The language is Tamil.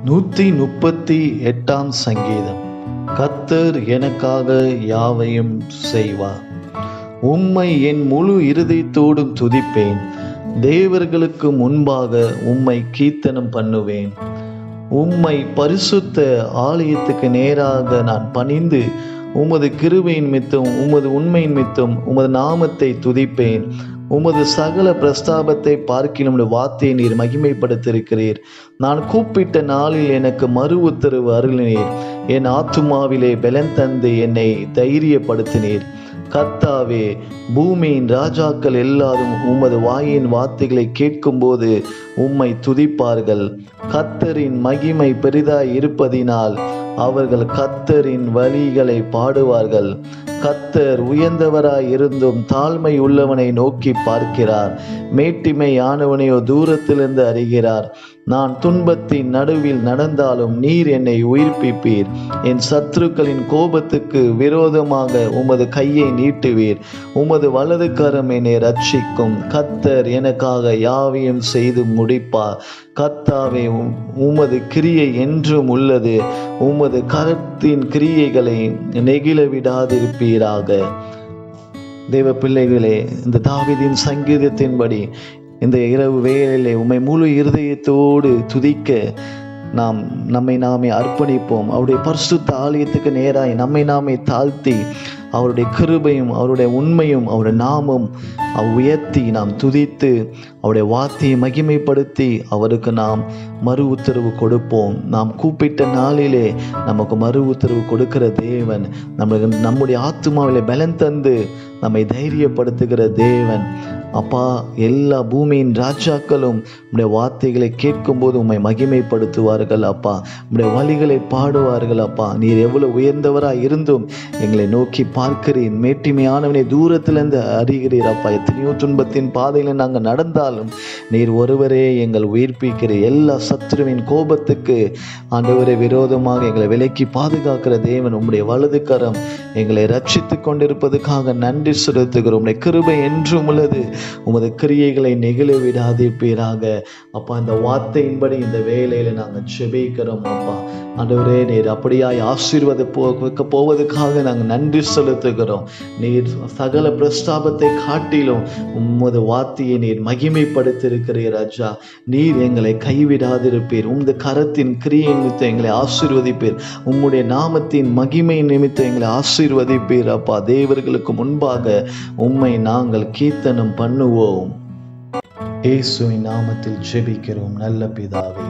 138 சங்கீதம். கர்த்தர் எனக்காக யாவையும் செய்வார். உம்மை என் முழு இருதயத்தோடும் துதிப்பேன். தேவர்களுக்கு முன்பாக உம்மை கீர்த்தனம் பண்ணுவேன். உம்மை பரிசுத்த ஆலயத்துக்கு நேராக நான் பணிந்து உமது கிருபையின் மித்தம் உமது உண்மையின் மித்தம் உமது நாமத்தை துதிப்பேன். உமது சகல பிரஸ்தாபத்தை பார்க்கிலும் வார்த்தையை நீர் மகிமைப்படுத்திருக்கிறீர். நான் கூப்பிட்ட நாளில் எனக்கு மறு உத்தரவு அருளினீர். என் ஆத்துமாவிலே பலன் தந்து என்னை தைரியப்படுத்தினீர். கர்த்தாவே, பூமியின் ராஜாக்கள் எல்லாரும் உமது வாயின் வார்த்தைகளை கேட்கும்போது உம்மை துதிப்பார்கள். கர்த்தரின் மகிமை பெரிதாய் இருப்பதினால் அவர்கள் கர்த்தரின் வழிகளை பாடுவார்கள். கர்த்தர் உயர்ந்தவராய் இருந்தும் தாழ்மை உள்ளவனை நோக்கி பார்க்கிறார். மேட்டிமையானவனையோ தூரத்திலிருந்து அறிகிறார். நான் துன்பத்தின் நடுவில் நடந்தாலும் நீர் என்னை உயிர்ப்பிப்பீர். என் சத்துருக்களின் கோபத்துக்கு விரோதமாக உமது கையை நீட்டுவீர். உமது வலது கரம் என்னை ரட்சிக்கும். கர்த்தர் எனக்காக யாவையும் செய்து முடிப்பார். கர்த்தாவே, உமது கிரியை என்றும் உள்ளது. உமது கரத்தின் கிரியைகளை நெகிழ விடாதிருப்பீராக. தேவ பிள்ளைகளே, இந்த தாவீதின் சங்கீதத்தின்படி இந்த இரவு வேளையிலே உம்மை முழு இருதயத்தோடு துதிக்க நம்மை நாமே அர்ப்பணிப்போம். அவருடைய பரிசுத்த ஆலயத்துக்கு நேராய் நம்மை நாமே தாழ்த்தி அவருடைய கிருபையும் அவருடைய உண்மையும் அவருடைய நாமம் உயர்த்தி நாம் துதித்து அவருடைய வார்த்தையை மகிமைப்படுத்தி அவருக்கு நாம் மறு உத்தரவு கொடுப்போம். நாம் கூப்பிட்ட நாளிலே நமக்கு மறு உத்தரவு கொடுக்கிற தேவன், நம்முடைய ஆத்துமாவிலே பலன் தந்து நம்மை தைரியப்படுத்துகிற தேவன். அப்பா, எல்லா பூமியின் ராஜாக்களும் உம்முடைய வார்த்தைகளை கேட்கும்போது உம்மை மகிமைப்படுத்துவார்கள். அப்பா, உம்முடைய வழிகளை பாடுவார்கள். அப்பா, நீர் எவ்வளவு உயர்ந்தவராய் இருந்தும் எங்களை நோக்கி பார்க்கிறீர். மேட்டிமையானவனை தூரத்திலிருந்து அறிகிறீர். அப்பா, எத்தனையோ துன்பத்தின் பாதையில் நாங்கள் நடந்தாலும் நீர் ஒருவரே எங்கள் உயிர்ப்பிக்கிறீர். எல்லா சத்துருவின் கோபத்துக்கு ஆண்டவரே விரோதமாக எங்களை விலக்கி பாதுகாக்கிற தேவன், உம்முடைய வலது கரம் எங்களை ரட்சித்து கொண்டிருப்பதற்காக நன்றி செலுத்துகிறோம். உம்முடைய கிருபை என்றும் உள்ளது. உமது கிரியைகளை நெகிழ விடாதிருப்பீராக. அப்பா, இந்த வார்த்தையின்படி இந்த வேலையில நாங்கள் செபிக்கிறோம். அப்பா ஆண்டவரே, நீர் அப்படியாய் ஆசீர்வாத போவதற்காக நாங்கள் நன்றி செலுத்துகிறோம். நீர் சகல பிரஸ்தாபத்தை காட்டிலும் உமது வார்த்தையை நீர் மகிமைப்படுத்தியிருக்கிறீர். ராஜா, நீர் எங்களை கைவிடாதிருப்பீர். உமது கரத்தின் கிரியை நிமித்தம் எங்களை ஆசீர்வதிப்பீர். உம்முடைய நாமத்தின் மகிமை நிமித்தம் எங்களை ஆசீர்வதிப்பீர். அப்பா, தேவர்களுக்கு முன்பாக உம்மை நாங்கள் கீர்த்தனம் பண்ணுவோம். இயேசுவின் நாமத்தில் ஜெபிக்கிறோம் நல்ல பிதாவே.